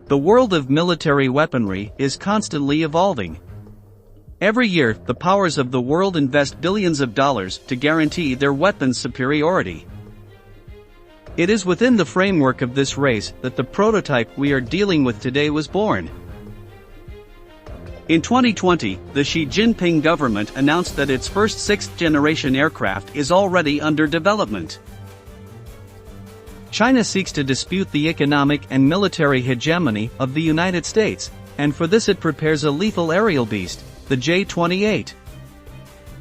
The world of military weaponry is constantly evolving. Every year, the powers of the world invest billions of dollars to guarantee their weapons' superiority. It is within the framework of this race that the prototype we are dealing with today was born. In 2020, the Xi Jinping government announced that its first sixth-generation aircraft is already under development. China seeks to dispute the economic and military hegemony of the United States, and for this it prepares a lethal aerial beast, the J-28.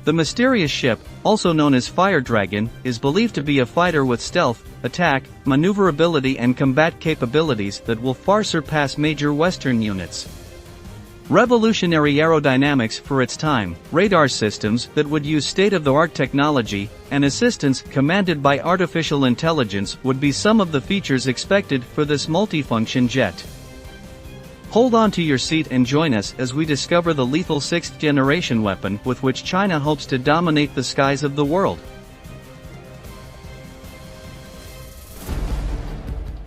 The mysterious ship, also known as Fire Dragon, is believed to be a fighter with stealth, attack, maneuverability and combat capabilities that will far surpass major Western units. Revolutionary aerodynamics for its time, radar systems that would use state-of-the-art technology, and assistance commanded by artificial intelligence would be some of the features expected for this multifunction jet. Hold on to your seat and join us as we discover the lethal sixth-generation weapon with which China hopes to dominate the skies of the world.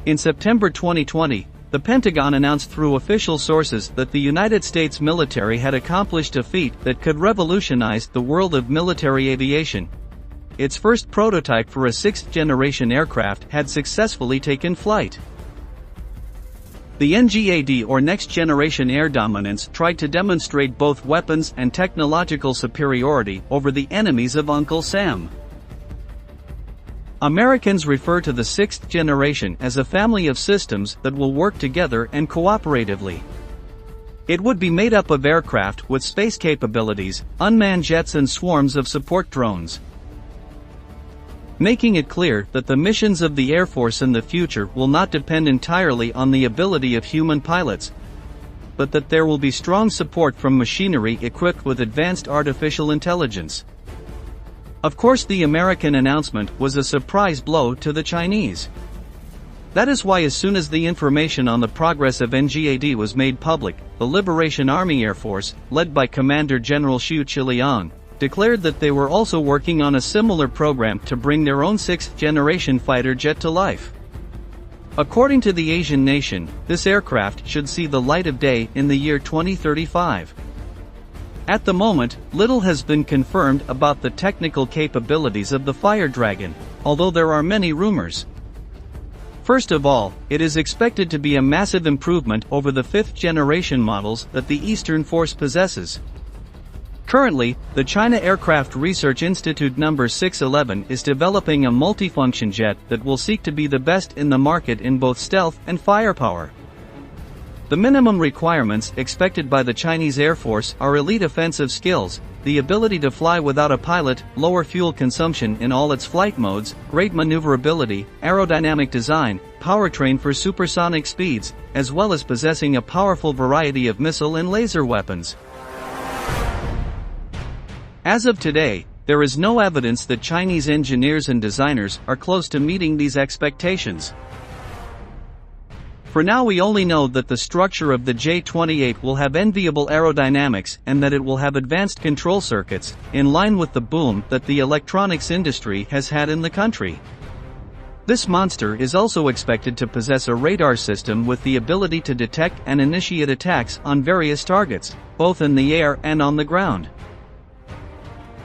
In September 2020, the Pentagon announced through official sources that the United States military had accomplished a feat that could revolutionize the world of military aviation. Its first prototype for a sixth-generation aircraft had successfully taken flight. The NGAD, or Next Generation Air Dominance, tried to demonstrate both weapons and technological superiority over the enemies of Uncle Sam. Americans refer to the sixth generation as a family of systems that will work together and cooperatively. It would be made up of aircraft with space capabilities, unmanned jets and swarms of support drones, making it clear that the missions of the Air Force in the future will not depend entirely on the ability of human pilots, but that there will be strong support from machinery equipped with advanced artificial intelligence. Of course, the American announcement was a surprise blow to the Chinese. That is why as soon as the information on the progress of NGAD was made public, the Liberation Army Air Force, led by Commander General Xu Qiliang, declared that they were also working on a similar program to bring their own sixth-generation fighter jet to life. According to the Asian nation, this aircraft should see the light of day in the year 2035. At the moment, little has been confirmed about the technical capabilities of the Fire Dragon, although there are many rumors. First of all, it is expected to be a massive improvement over the fifth-generation models that the Eastern Force possesses. Currently, the China Aircraft Research Institute No. 611 is developing a multifunction jet that will seek to be the best in the market in both stealth and firepower. The minimum requirements expected by the Chinese Air Force are elite offensive skills, the ability to fly without a pilot, lower fuel consumption in all its flight modes, great maneuverability, aerodynamic design, powertrain for supersonic speeds, as well as possessing a powerful variety of missile and laser weapons. As of today, there is no evidence that Chinese engineers and designers are close to meeting these expectations. For now, we only know that the structure of the J-28 will have enviable aerodynamics and that it will have advanced control circuits, in line with the boom that the electronics industry has had in the country. This monster is also expected to possess a radar system with the ability to detect and initiate attacks on various targets, both in the air and on the ground.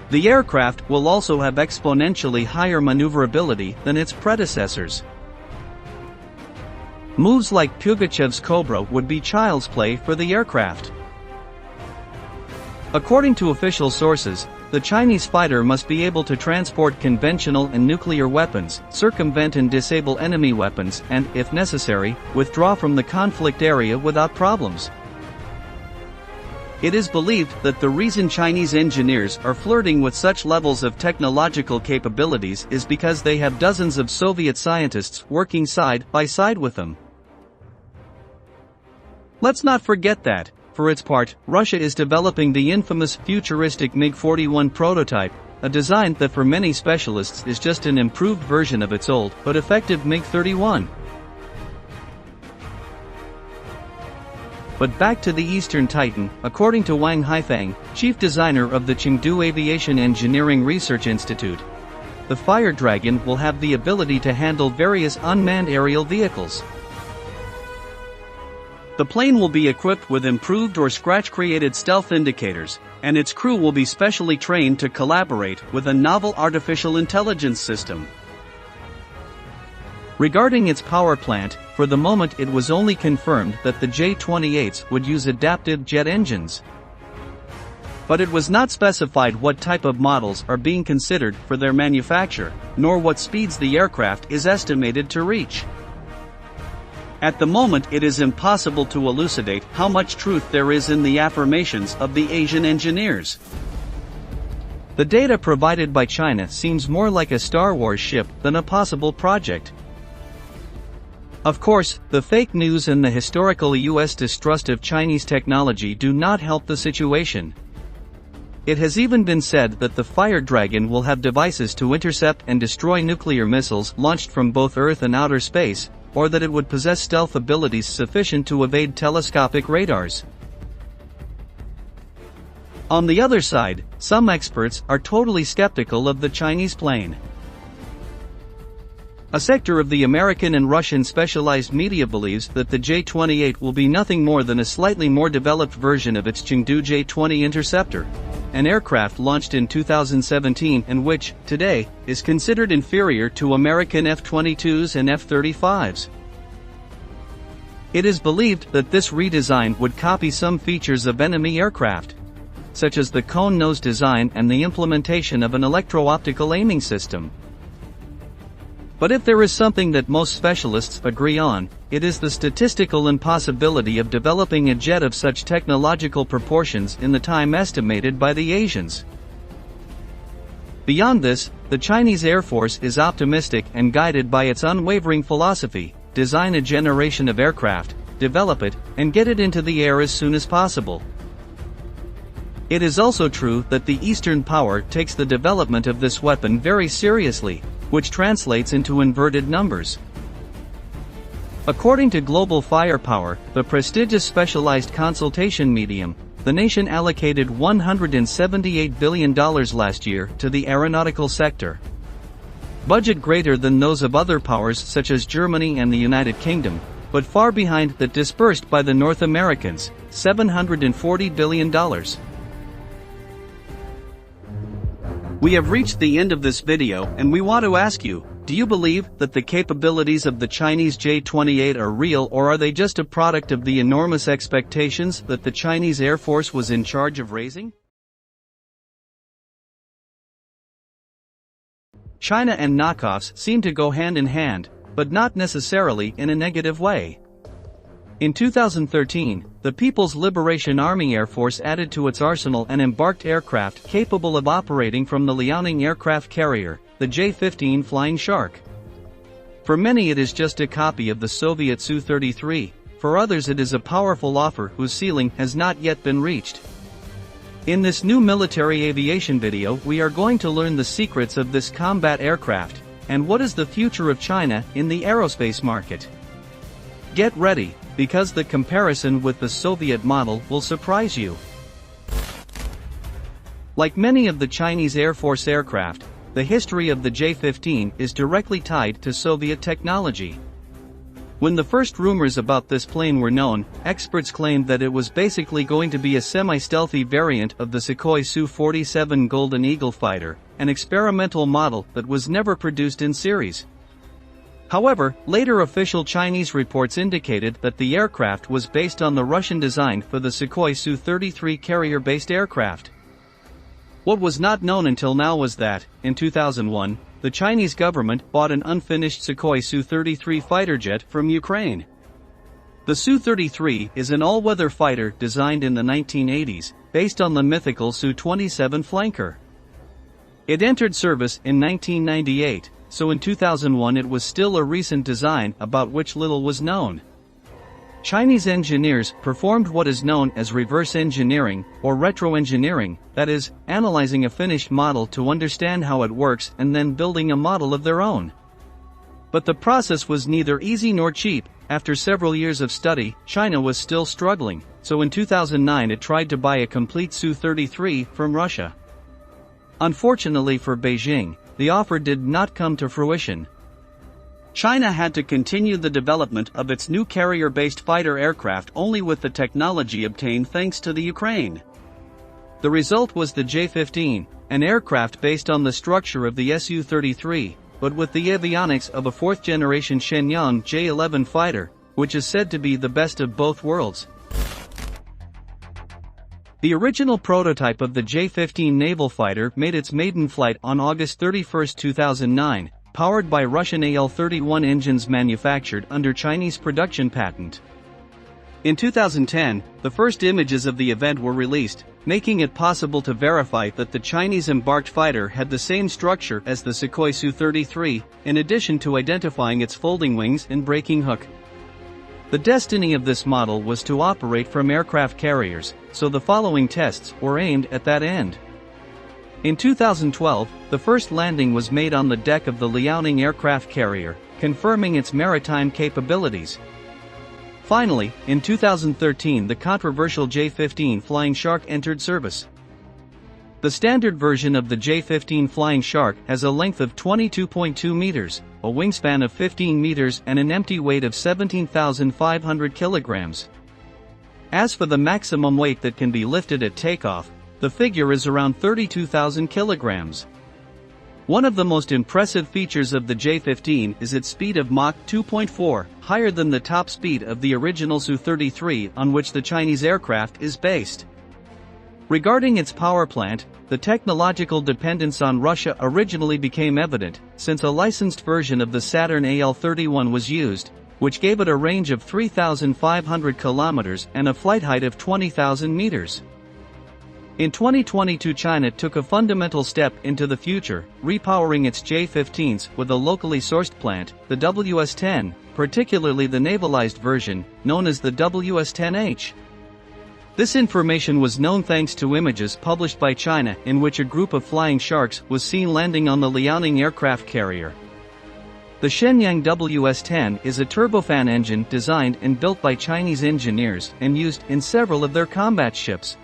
The aircraft will also have exponentially higher maneuverability than its predecessors. Moves like Pugachev's Cobra would be child's play for the aircraft. According to official sources, the Chinese fighter must be able to transport conventional and nuclear weapons, circumvent and disable enemy weapons, and, if necessary, withdraw from the conflict area without problems. It is believed that the reason Chinese engineers are flirting with such levels of technological capabilities is because they have dozens of Soviet scientists working side by side with them. Let's not forget that, for its part, Russia is developing the infamous futuristic MiG-41 prototype, a design that for many specialists is just an improved version of its old but effective MiG-31. But back to the Eastern Titan, according to Wang Haifeng, chief designer of the Chengdu Aviation Engineering Research Institute, the Fire Dragon will have the ability to handle various unmanned aerial vehicles. The plane will be equipped with improved or scratch-created stealth indicators, and its crew will be specially trained to collaborate with a novel artificial intelligence system. Regarding its power plant, for the moment it was only confirmed that the J-28s would use adaptive jet engines. But it was not specified what type of models are being considered for their manufacture, nor what speeds the aircraft is estimated to reach. At the moment it is impossible to elucidate how much truth there is in the affirmations of the Asian engineers. The data provided by China seems more like a Star Wars ship than a possible project. Of course, the fake news and the historical US distrust of Chinese technology do not help the situation. It has even been said that the Fire Dragon will have devices to intercept and destroy nuclear missiles launched from both Earth and outer space, or that it would possess stealth abilities sufficient to evade telescopic radars. On the other side, some experts are totally skeptical of the Chinese plane. A sector of the American and Russian specialized media believes that the J-28 will be nothing more than a slightly more developed version of its Chengdu J-20 interceptor, an aircraft launched in 2017 and which, today, is considered inferior to American F-22s and F-35s. It is believed that this redesign would copy some features of enemy aircraft, such as the cone nose design and the implementation of an electro-optical aiming system. But if there is something that most specialists agree on, it is the statistical impossibility of developing a jet of such technological proportions in the time estimated by the Asians. Beyond this, the Chinese Air Force is optimistic and guided by its unwavering philosophy: design a generation of aircraft, develop it, and get it into the air as soon as possible. It is also true that the Eastern power takes the development of this weapon very seriously, which translates into inverted numbers. According to Global Firepower, the prestigious specialized consultation medium, the nation allocated $178 billion last year to the aeronautical sector. Budget greater than those of other powers such as Germany and the United Kingdom, but far behind that dispersed by the North Americans, $740 billion. We have reached the end of this video and we want to ask you, do you believe that the capabilities of the Chinese J-28 are real, or are they just a product of the enormous expectations that the Chinese Air Force was in charge of raising? China and knockoffs seem to go hand in hand, but not necessarily in a negative way. In 2013, the People's Liberation Army Air Force added to its arsenal an embarked aircraft capable of operating from the Liaoning aircraft carrier, the J-15 Flying Shark. For many it is just a copy of the Soviet Su-33, for others it is a powerful offer whose ceiling has not yet been reached. In this new military aviation video we are going to learn the secrets of this combat aircraft, and what is the future of China in the aerospace market. Get ready, because the comparison with the Soviet model will surprise you. Like many of the Chinese Air Force aircraft, the history of the J-15 is directly tied to Soviet technology. When the first rumors about this plane were known, experts claimed that it was basically going to be a semi-stealthy variant of the Sukhoi Su-47 Golden Eagle fighter, an experimental model that was never produced in series. However, later official Chinese reports indicated that the aircraft was based on the Russian design for the Sukhoi Su-33 carrier-based aircraft. What was not known until now was that, in 2001, the Chinese government bought an unfinished Sukhoi Su-33 fighter jet from Ukraine. The Su-33 is an all-weather fighter designed in the 1980s, based on the mythical Su-27 flanker. It entered service in 1998. So in 2001 it was still a recent design about which little was known. Chinese engineers performed what is known as reverse engineering, or retro-engineering, that is, analyzing a finished model to understand how it works and then building a model of their own. But the process was neither easy nor cheap. After several years of study, China was still struggling, so in 2009 it tried to buy a complete Su-33 from Russia. Unfortunately for Beijing, the offer did not come to fruition. China had to continue the development of its new carrier-based fighter aircraft only with the technology obtained thanks to the Ukraine. The result was the J-15, an aircraft based on the structure of the Su-33, but with the avionics of a fourth-generation Shenyang J-11 fighter, which is said to be the best of both worlds. The original prototype of the J-15 naval fighter made its maiden flight on August 31, 2009, powered by Russian AL-31 engines manufactured under Chinese production patent. In 2010, the first images of the event were released, making it possible to verify that the Chinese embarked fighter had the same structure as the Sukhoi Su-33, in addition to identifying its folding wings and braking hook. The destiny of this model was to operate from aircraft carriers, so the following tests were aimed at that end. In 2012, the first landing was made on the deck of the Liaoning aircraft carrier, confirming its maritime capabilities. Finally, in 2013 the controversial J-15 Flying Shark entered service. The standard version of the J-15 Flying Shark has a length of 22.2 meters, a wingspan of 15 meters and an empty weight of 17,500 kilograms. As for the maximum weight that can be lifted at takeoff, the figure is around 32,000 kilograms. One of the most impressive features of the J-15 is its speed of Mach 2.4, higher than the top speed of the original Su-33 on which the Chinese aircraft is based. Regarding its power plant, the technological dependence on Russia originally became evident, since a licensed version of the Saturn AL-31 was used, which gave it a range of 3,500 kilometers and a flight height of 20,000 meters. In 2022 China took a fundamental step into the future, repowering its J-15s with a locally sourced plant, the WS-10, particularly the navalized version, known as the WS-10H. This information was known thanks to images published by China in which a group of flying sharks was seen landing on the Liaoning aircraft carrier. The Shenyang WS-10 is a turbofan engine designed and built by Chinese engineers and used in several of their combat ships.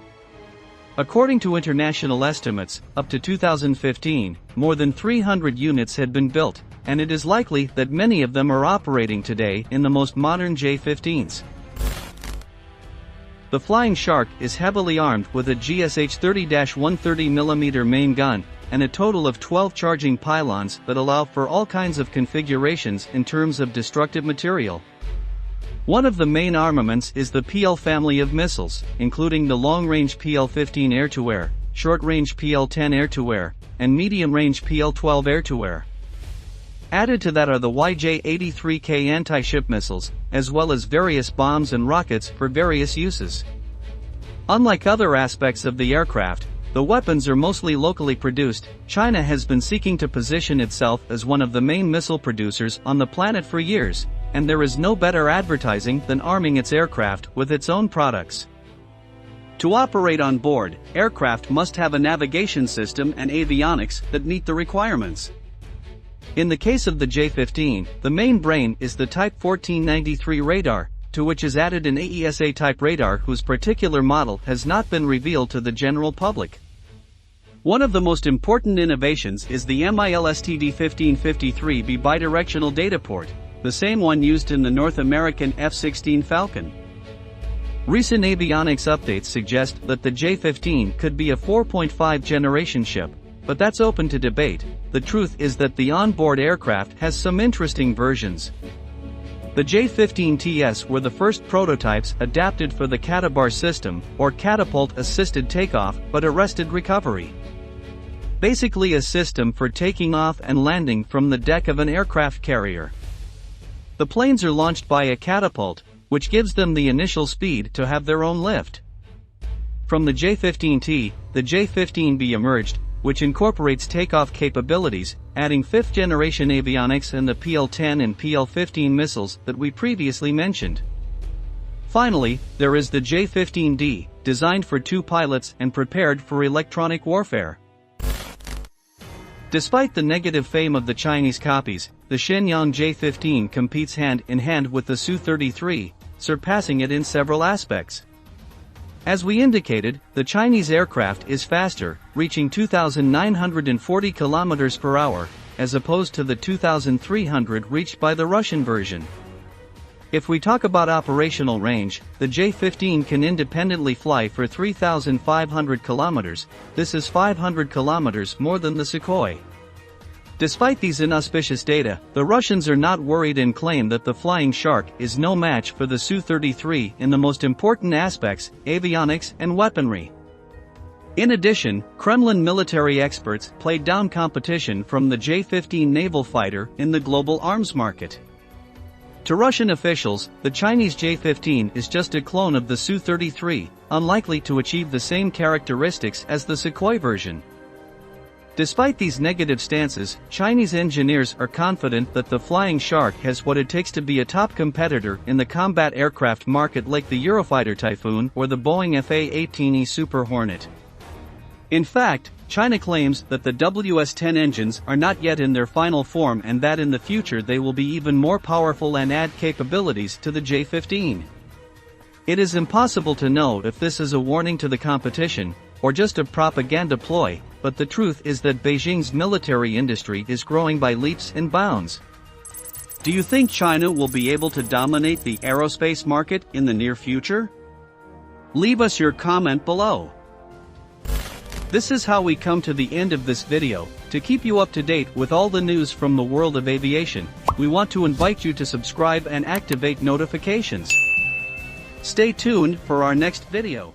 According to international estimates, up to 2015, more than 300 units had been built, and it is likely that many of them are operating today in the most modern J-15s. The Flying Shark is heavily armed with a GSH 30-130mm main gun, and a total of 12 charging pylons that allow for all kinds of configurations in terms of destructive material. One of the main armaments is the PL family of missiles, including the long-range PL-15 air-to-air, short-range PL-10 air-to-air, and medium-range PL-12 air-to-air. Added to that are the YJ-83K anti-ship missiles, as well as various bombs and rockets for various uses. Unlike other aspects of the aircraft, the weapons are mostly locally produced. China has been seeking to position itself as one of the main missile producers on the planet for years, and there is no better advertising than arming its aircraft with its own products. To operate on board, aircraft must have a navigation system and avionics that meet the requirements. In the case of the J-15, the main brain is the Type 1493 radar, to which is added an AESA-type radar whose particular model has not been revealed to the general public. One of the most important innovations is the MILSTD-1553B bidirectional data port, the same one used in the North American F-16 Falcon. Recent avionics updates suggest that the J-15 could be a 4.5 generation ship, but that's open to debate. The truth is that the onboard aircraft has some interesting versions. The J-15TS were the first prototypes adapted for the catabar system, or catapult-assisted takeoff but arrested recovery. Basically a system for taking off and landing from the deck of an aircraft carrier. The planes are launched by a catapult, which gives them the initial speed to have their own lift. From the J-15T, the J-15B emerged, which incorporates takeoff capabilities, adding fifth-generation avionics and the PL-10 and PL-15 missiles that we previously mentioned. Finally, there is the J-15D, designed for two pilots and prepared for electronic warfare. Despite the negative fame of the Chinese copies, the Shenyang J-15 competes hand-in-hand with the Su-33, surpassing it in several aspects. As we indicated, the Chinese aircraft is faster, reaching 2,940 km per hour, as opposed to the 2,300 reached by the Russian version. If we talk about operational range, the J-15 can independently fly for 3,500 kilometers, this is 500 kilometers more than the Sukhoi. Despite these inauspicious data, the Russians are not worried and claim that the Flying Shark is no match for the Su-33 in the most important aspects, avionics and weaponry. In addition, Kremlin military experts played down competition from the J-15 naval fighter in the global arms market. To Russian officials, the Chinese J-15 is just a clone of the Su-33, unlikely to achieve the same characteristics as the Sukhoi version. Despite these negative stances, Chinese engineers are confident that the Flying Shark has what it takes to be a top competitor in the combat aircraft market like the Eurofighter Typhoon or the Boeing Fa-18E Super Hornet. In fact, China claims that the WS-10 engines are not yet in their final form and that in the future they will be even more powerful and add capabilities to the J-15. It is impossible to know if this is a warning to the competition, or just a propaganda ploy, but the truth is that Beijing's military industry is growing by leaps and bounds. Do you think China will be able to dominate the aerospace market in the near future? Leave us your comment below. This is how we come to the end of this video. To keep you up to date with all the news from the world of aviation, we want to invite you to subscribe and activate notifications. Stay tuned for our next video.